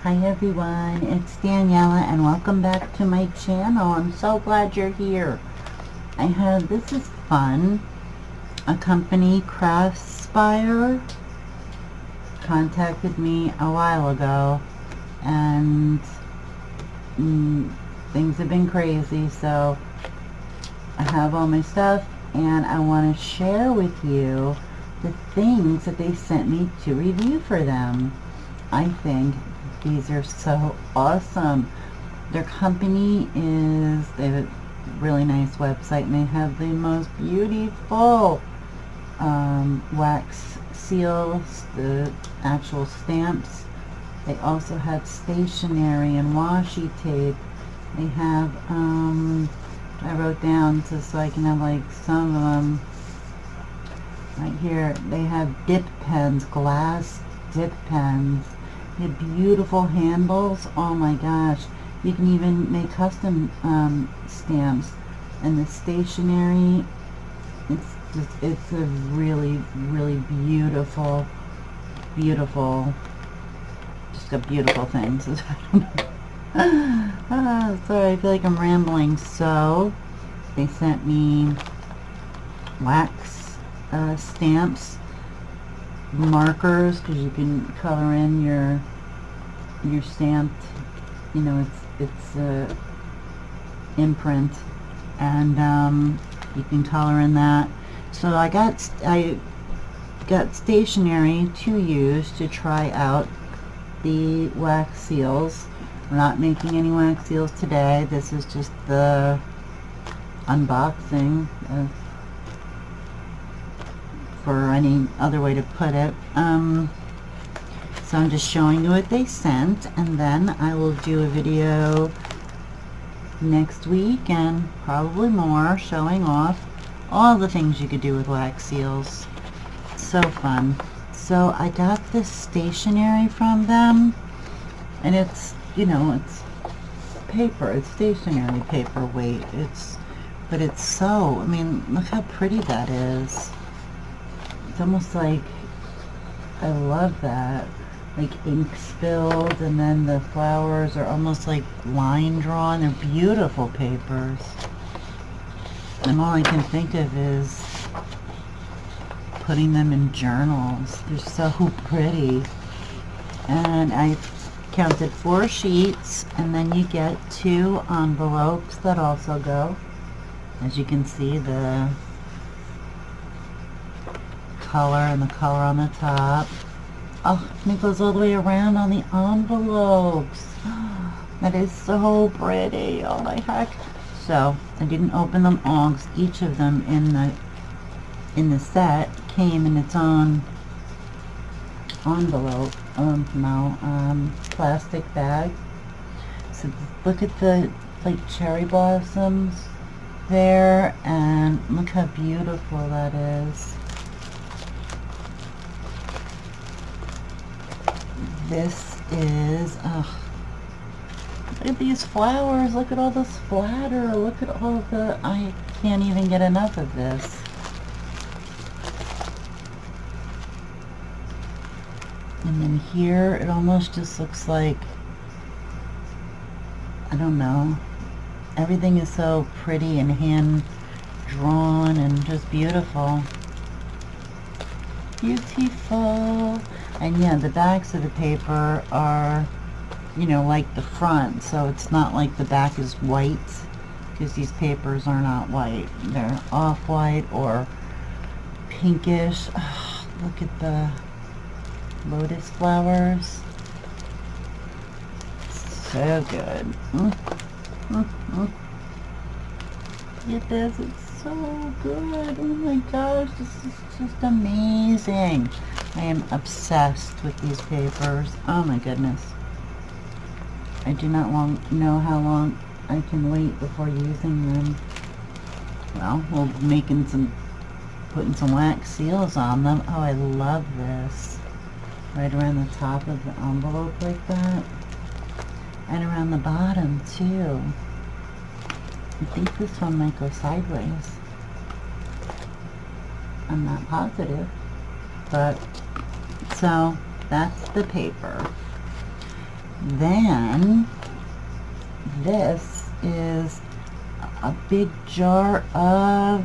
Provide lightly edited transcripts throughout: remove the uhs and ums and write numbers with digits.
Hi everyone, it's Daniela and welcome back to my channel. I'm so glad you're here. This is fun. A company, Craspire, contacted me a while ago and things have been crazy, so I have all my stuff and I want to share with you the things that they sent me to review for them. I think these are so awesome. Their company they have a really nice website and they have the most beautiful wax seals, the actual stamps. They also have stationery and washi tape. They have, I wrote down just so I can have like some of them right here. They have dip pens, glass dip pens. They have beautiful handles. Oh my gosh. You can even make custom stamps. And the stationery, it's a really, really beautiful, just a beautiful thing. So, sorry, I feel like I'm rambling. So, they sent me wax stamps, markers, because you can color in your stamped, you know, it's a imprint, and you can color in that. So I got stationery to use to try out the wax seals. We're not making any wax seals today. This is just the unboxing, for any other way to put it. So I'm just showing you what they sent, and then I will do a video next week and probably more showing off all the things you could do with wax seals. So fun. So I got this stationery from them, and it's, you know, it's paper, it's stationery paper weight. But it's so, I mean, look how pretty that is. It's almost like, I love that. Like ink spilled, and then the flowers are almost like line drawn. They're beautiful papers. And all I can think of is putting them in journals. They're so pretty. And I counted 4 sheets, and then you get 2 envelopes that also go. As you can see, the color and the color on the top. Oh, and it goes all the way around on the envelopes. That is so pretty. Oh my heck. So I didn't open them all because each of them in the set came in its own envelope. Plastic bag. So look at the like cherry blossoms there, and look how beautiful that is. This is, look at these flowers, look at all the splatter, look at all the, I can't even get enough of this. And then here, it almost just looks like, I don't know, everything is so pretty and hand drawn and just beautiful. Beautiful. And yeah, the backs of the paper are, you know, like the front, so it's not like the back is white, because these papers are not white. They're off-white or pinkish. Oh, look at the lotus flowers. So good. Look at this, it's so good. Oh my gosh, this is just amazing. I am obsessed with these papers. Oh my goodness. I do not know how long I can wait before using them. Well, we'll be putting some wax seals on them. Oh, I love this. Right around the top of the envelope like that. And around the bottom too. I think this one might go sideways. I'm not positive. But, so, that's the paper. Then this is a big jar of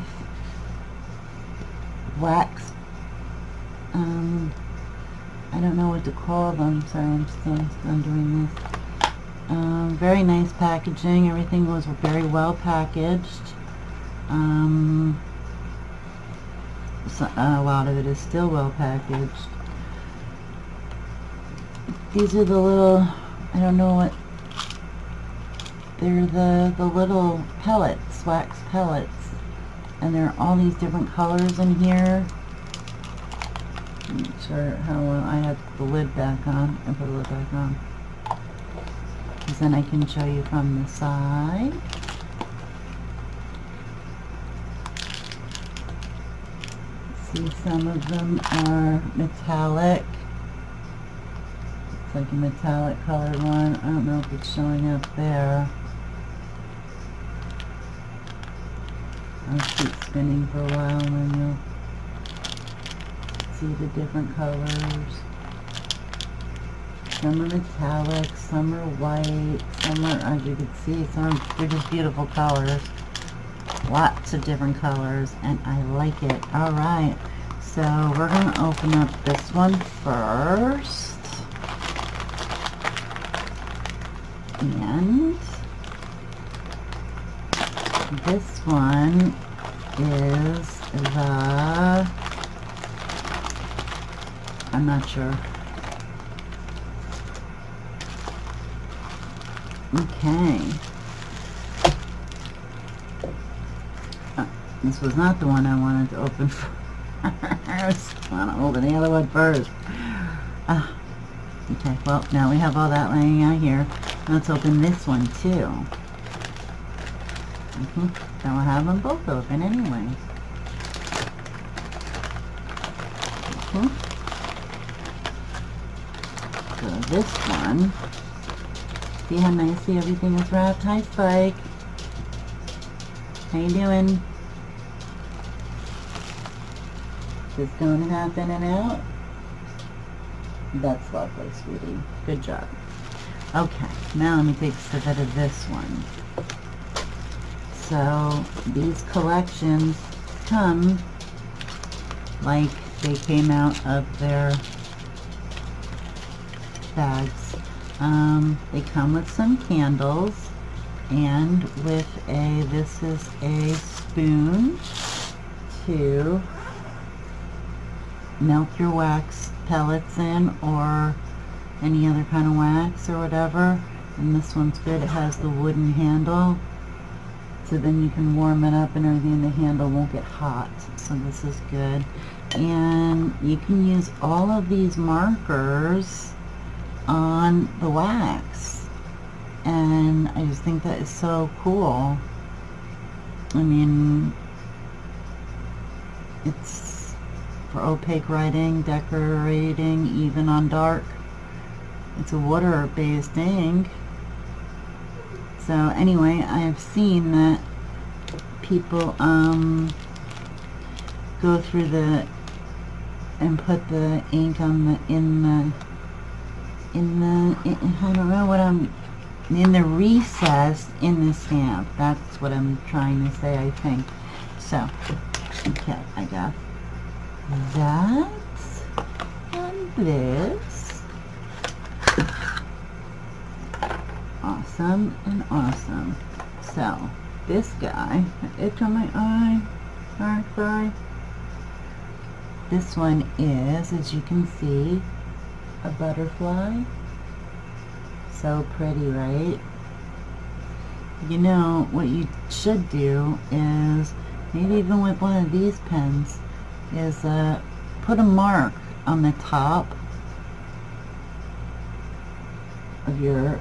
wax. I don't know what to call them. Sorry, I'm still doing this. Very nice packaging. Everything was very well packaged. So, a lot of it is still well packaged. These are the little, I don't know what, they're the little pellets, wax pellets. And there are all these different colors in here. I'm not sure how well I have the lid back on. I put the lid back on. Because then I can show you from the side. See, some of them are metallic. It's like a metallic colored one. I don't know if it's showing up there. I'll keep spinning for a while and then you'll see the different colors. Some are metallic, some are white, some are, as you can see, they're just beautiful colors. Lots of different colors, and I like it. Alright, so we're going to open up this one first. And this one is the, I'm not sure. Okay. This was not the one I wanted to open for. I want to open the other one first. Okay, well, now we have all that laying out here. Let's open this one too. Then we'll have them both open anyway. So this one, see how nicely everything is wrapped? Hi, Spike. How you doing? Just going to happen and out. That's lovely, sweetie. Good job. Okay, now let me take a snippet of this one. So these collections come like they came out of their bags. They come with some candles and with this is a spoon to melt your wax pellets in, or any other kind of wax or whatever. And this one's good. It has the wooden handle, so then you can warm it up and everything. The handle won't get hot, so this is good. And you can use all of these markers on the wax, and I just think that is so cool. I mean, it's for opaque writing, decorating, even on dark. It's a water-based ink. So anyway, I have seen that people go through and put the ink on the I don't know what in the recess in the stamp. That's what I'm trying to say, I think. So, okay, I got that and this. Awesome and awesome. So, this guy, itch on my eye, sorry. This one is, as you can see, a butterfly. So pretty, right? You know, what you should do is, maybe even with one of these pens, is put a mark on the top of your,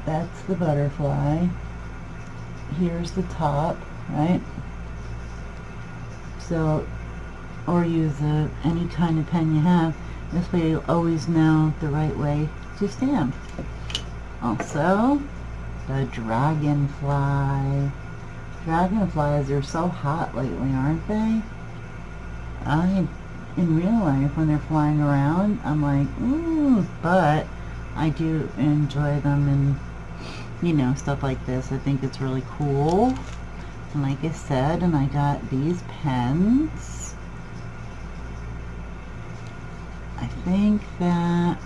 that's the butterfly. Here's the top, right? So, or use any kind of pen you have. This way you'll always know the right way to stamp. Also, the dragonfly. Dragonflies are so hot lately, aren't they? I in real life when they're flying around. I'm like, ooh, but I do enjoy them, and you know, stuff like this. I think it's really cool. And like I said, and I got these pens. I think that,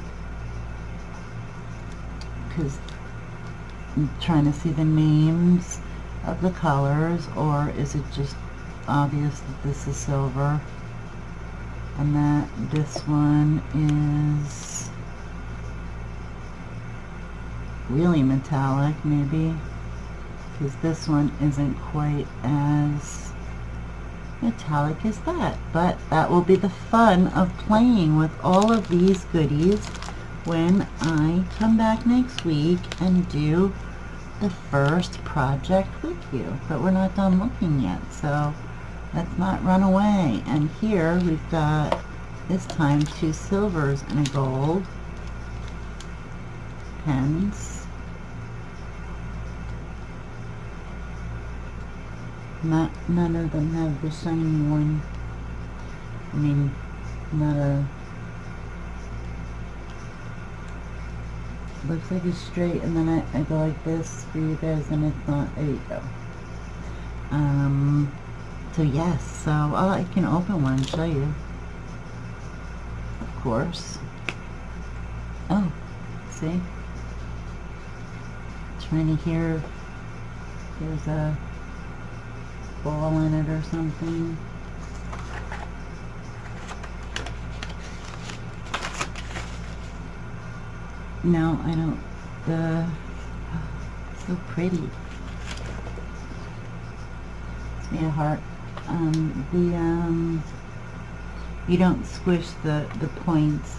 because I'm trying to see the names of the colors, or is it just obvious that this is silver and that this one is really metallic, maybe, because this one isn't quite as metallic as that. But that will be the fun of playing with all of these goodies when I come back next week and do the first project with you. But we're not done looking yet, so let's not run away. And here we've got, this time, 2 silvers and a gold pens. None of them have the shiny one. I mean, not a, looks like it's straight, and then I go like this for you guys, and it's not. There you go. So yes, so I can open one and show you, of course. Oh, see? Trying to hear if there's a ball in it or something. No, I don't. So pretty. It's made a heart. You don't squish the points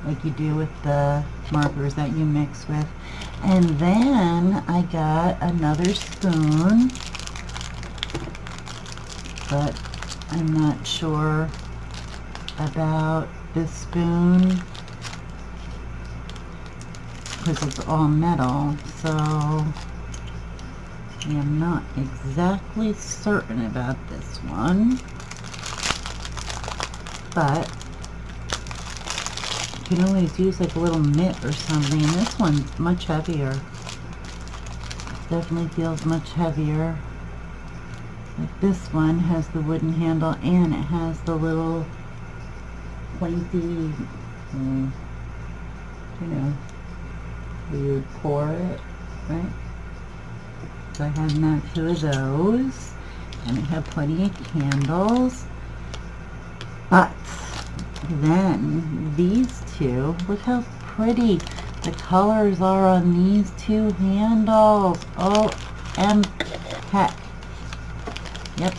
like you do with the markers that you mix with. And then I got another spoon, but I'm not sure about this spoon because it's all metal, so I am not exactly certain about this one, but you can always use like a little mitt or something. And this one's much heavier. Definitely feels much heavier. Like this one has the wooden handle, and it has the little pointy, you know, where you would pour it, right? So I have 2 of those, and I have plenty of candles. But then these 2, look how pretty the colors are on these 2 handles. Oh, and heck. Yep,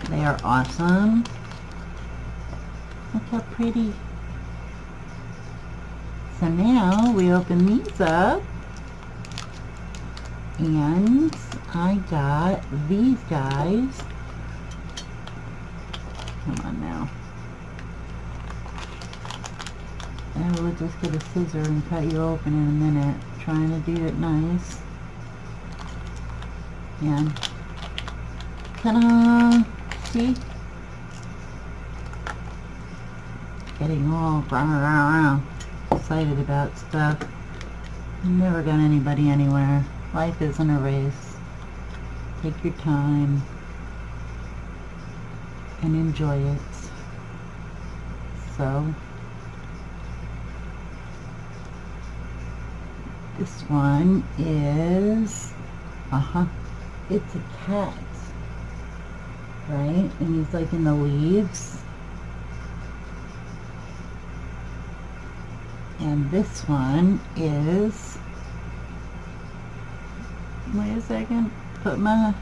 they are awesome. Look how pretty. So now we open these up, and I got these guys. Come on now. I will just get a scissor and cut you open in a minute. Trying to do it nice. And ta-da! See? Getting all excited about stuff. Never got anybody anywhere. Life isn't a race. Take your time and enjoy it. So this one is, it's a cat, right? And he's like in the leaves. And this one is, wait a second, put my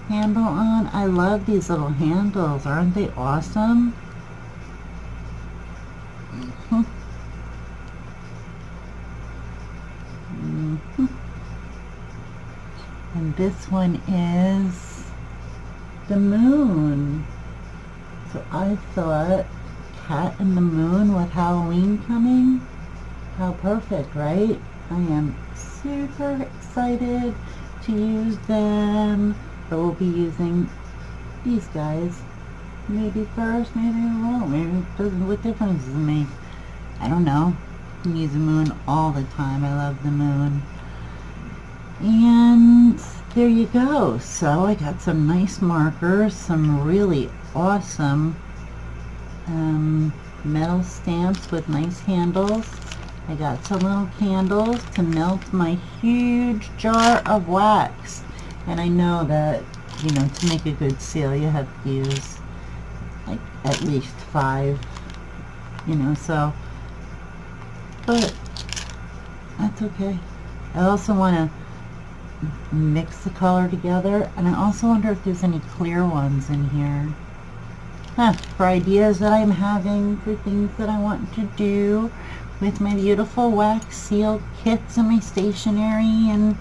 handle on. I love these little handles. Aren't they awesome? And this one is the moon. So I thought, cat and the moon with Halloween coming, how perfect, right? I am super excited to use them. But we'll be using these guys maybe first, maybe I won't. Maybe it doesn't. What difference does it make? I don't know. I use the moon all the time. I love the moon. And there you go. So I got some nice markers, some really awesome metal stamps with nice handles. I got some little candles to melt my huge jar of wax. And I know that, you know, to make a good seal you have to use like at least 5, you know, so, but that's okay. I also want to mix the color together, and I also wonder if there's any clear ones in here. For ideas that I'm having for things that I want to do with my beautiful wax seal kits and my stationery and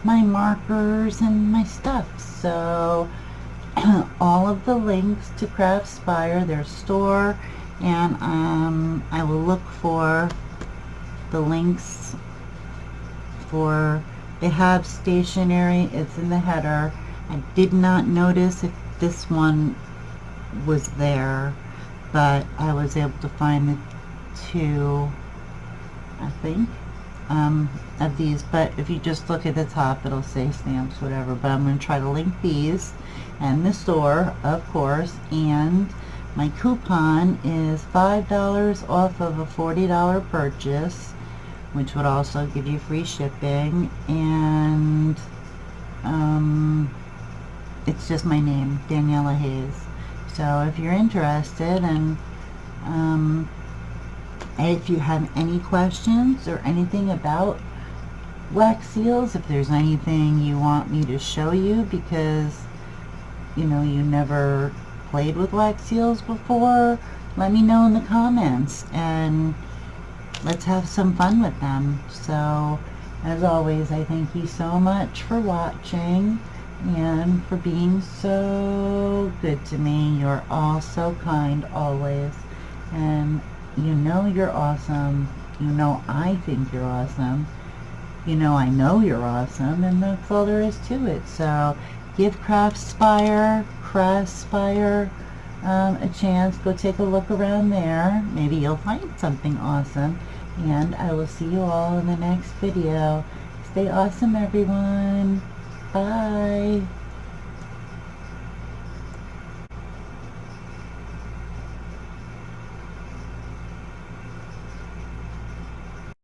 my markers and my stuff. So all of the links to Craspire, their store, and I will look for the links for, they have stationery, it's in the header. I did not notice if this one was there, but I was able to find the 2, I think, of these. But if you just look at the top, it'll say stamps, whatever. But I'm going to try to link these and the store, of course. And my coupon is $5 off of a $40 purchase, which would also give you free shipping. And it's just my name, Daniella Hayes. So if you're interested, and if you have any questions or anything about wax seals, if there's anything you want me to show you because, you know, you never played with wax seals before, let me know in the comments and let's have some fun with them. So as always, I thank you so much for watching and for being so good to me. You're all so kind always, and you know you're awesome. You know I think you're awesome. You know I know you're awesome, and that's all there is to it. So give Craspire a chance. Go take a look around there. Maybe you'll find something awesome. And I will see you all in the next video. Stay awesome, everyone. Bye.